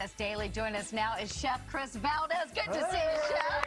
This daily, join us now is Chef Chris Valdes. Good to see you, Chef.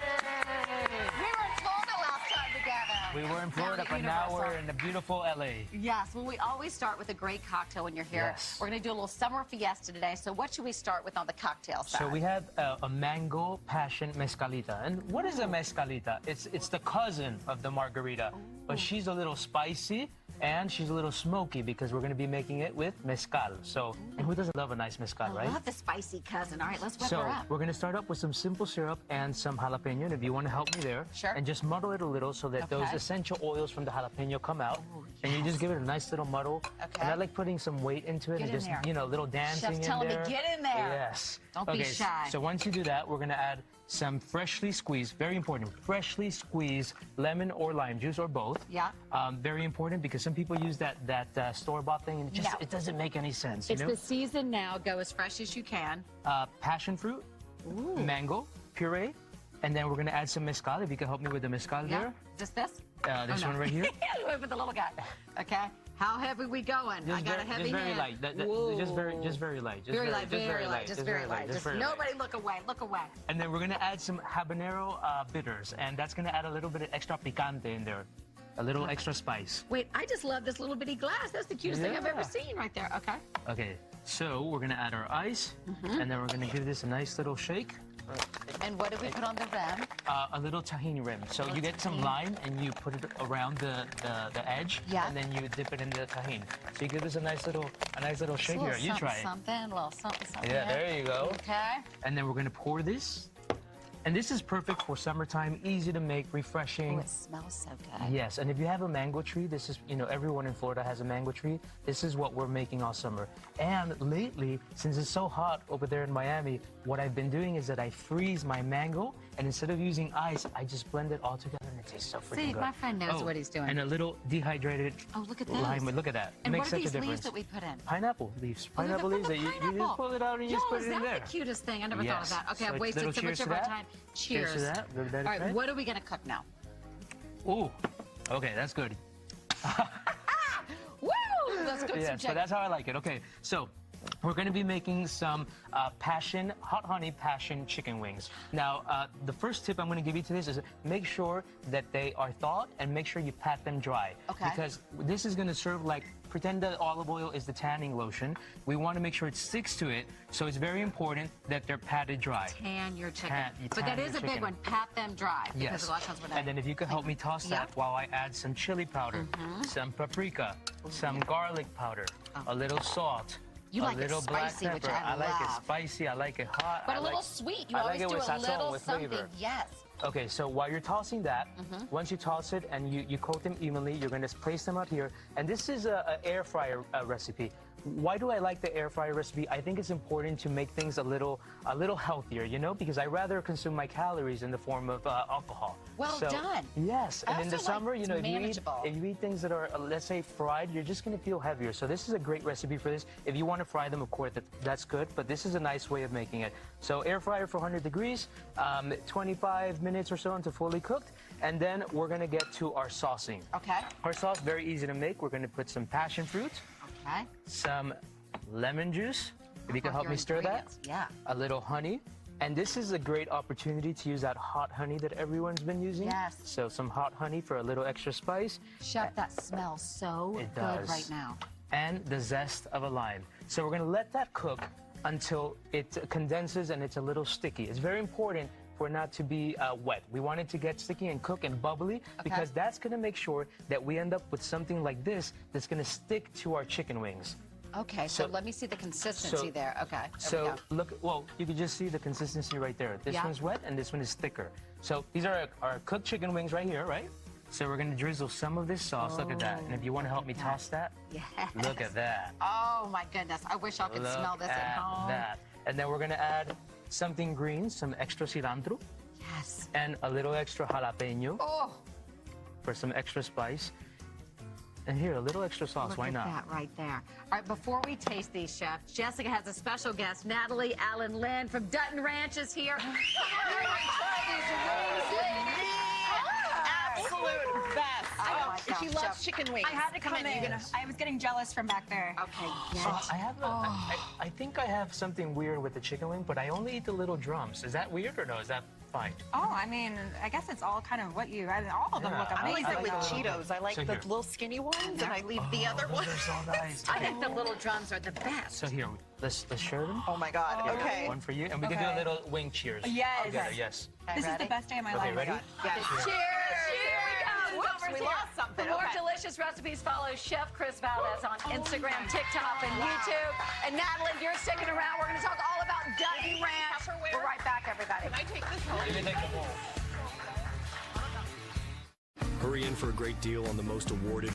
We were in Florida last time together. We were in Florida, but now we're in the beautiful LA. Yes, well, we always start with a great cocktail when you're here. Yes. We're going to do a little summer fiesta today. So what should we start with on the cocktail side? So we have a mango passion mezcalita. And what is a mezcalita? It's the cousin of the margarita, but she's a little spicy and she's a little smoky because we're going to be making it with mezcal. So, and who doesn't love a nice mezcal, right? I love the spicy cousin. All right, let's whip her up. We're going to start up with some simple syrup and some jalapeno. And if you want to help me there, sure. And just muddle it a little so that those essential oils from the jalapeno come out. And you just give it a nice little muddle. Okay. And I like putting some weight into it and just, you know, a little dancing Chef's in there. telling me, get in there. Yes. Don't be shy. So once you do that, we're going to add some freshly squeezed, very important, freshly squeezed lemon or lime juice or both. Yeah. Very important because some people use that store-bought thing and it doesn't make any sense. It's the season now. Go as fresh as you can. Passion fruit, mango, puree, and then we're going to add some mezcal. If you can help me with the mezcal there. Is this? This one right here. With the little guy. Okay. How heavy we going? I got a heavy just very hand. light. Just very light. Very light. Nobody look away. Look away. And then we're going to add some habanero bitters, and that's going to add a little bit of extra picante in there. A little extra spice. Wait, I just love this little bitty glass. That's the cutest thing I've ever seen right there. Okay. Okay, so we're going to add our ice, and then we're going to give this a nice little shake. And what do we put on the rim? A little tahini rim. So you get some lime and you put it around the edge, and then you dip it in the tahini. So you give this a nice little shake here. You try it. A little something. Yeah, there you go. Okay. And then we're going to pour this. And this is perfect for summertime, easy to make, refreshing. Oh, it smells so good. Yes, and if you have a mango tree, this is, you know, everyone in Florida has a mango tree. This is what we're making all summer. And lately, since it's so hot over there in Miami, what I've been doing is that I freeze my mango, and instead of using ice, I just blend it all together, and it tastes so freaking good. See, my friend knows what he's doing. And a little dehydrated look at lime. Look at that. And it makes what are such these a difference. leaves that we put in? Pineapple leaves. Pineapple leaves that you just pull it out and you just put it in there. That's the cutest thing. I never thought of that. Okay, I've wasted so much of our time. Cheers. Cheers to that. All right, what are we going to cook now? Ooh, okay, that's good. Woo! Let's cook some chicken. So that's how I like it. Okay, so we're going to be making some hot honey passion chicken wings. Now, the first tip I'm going to give you to this is make sure that they are thawed and make sure you pat them dry. Okay. Because this is going to serve like, pretend that olive oil is the tanning lotion. We want to make sure it sticks to it, so it's very important that they're patted dry. Tan your chicken. But that is a big one. Pat them dry. Yes. A lot of times And then if you could help me toss that while I add some chili powder, some paprika, some garlic powder, a little salt. You like a little it spicy, black pepper. which I love. Like it spicy. I like it hot. But a little sweet. You always do a little something. Yes. Okay, so while you're tossing that, once you toss it and you coat them evenly, you're going to place them up here. And this is an air fryer recipe. Why do I like the air fryer recipe? I think it's important to make things a little healthier, you know, because I rather consume my calories in the form of alcohol. Well done. Yes, and in the summer, you know, if you eat things that are, let's say, fried, you're just going to feel heavier. So this is a great recipe for this. If you want to fry them, of course, that's good, but this is a nice way of making it. So air fryer for 100 degrees, 25 minutes or so until fully cooked, and then we're going to get to our saucing. Okay. Our sauce, very easy to make. We're going to put some passion fruit. Okay. Some lemon juice, if you can help me stir that. Yeah. A little honey. And this is a great opportunity to use that hot honey that everyone's been using. Yes. So some hot honey for a little extra spice. Chef, that smells so good right now. And the zest of a lime. So we're going to let that cook until it condenses and it's a little sticky. It's very important for it not to be wet. We want it to get sticky and cook and bubbly because that's going to make sure that we end up with something like this that's going to stick to our chicken wings. Okay, so let me see the consistency there. Okay, so look, well, you can just see the consistency right there. This one's wet and this one is thicker. So these are our cooked chicken wings right here, right? So we're going to drizzle some of this sauce. Look at that. And if you want to help me toss that, look at that. Oh, my goodness. I wish I could smell this at home. That. And then we're going to add something green, some extra cilantro. Yes. And a little extra jalapeno. Oh. For some extra spice. And here, a little extra sauce. Why not? Look at that right there. All right, before we taste these, Chef, Jessica has a special guest. Natalie Allen Lynn from Dutton Ranch is here. Absolute best. She loves chicken wings. I had to come in. I was getting jealous from back there. Okay. I have I think I have something weird with the chicken wing, but I only eat the little drums. Is that weird or no? Is that fine? Oh, I mean, I guess it's all kind of what you. All of them look amazing. I like it with Cheetos. I like the little skinny ones, and I leave the other ones. They're so nice. I think the little drums are the best. So here, let's share them. Oh my God. Okay. One for you, and we can do a little wing cheers. Yes. Together, yes. This is the best day of my life. Ready? Yes. Cheers! Here we go. Whoops, we lost something. For more delicious recipes, follow Chef Chris Valdes on Instagram, TikTok, and YouTube. And Natalie, if you're sticking around, we're going to talk all about Dutton Ranch. We're right back, everybody. Can I take this home? You can take the bowl. Hurry in for a great deal on the most awarded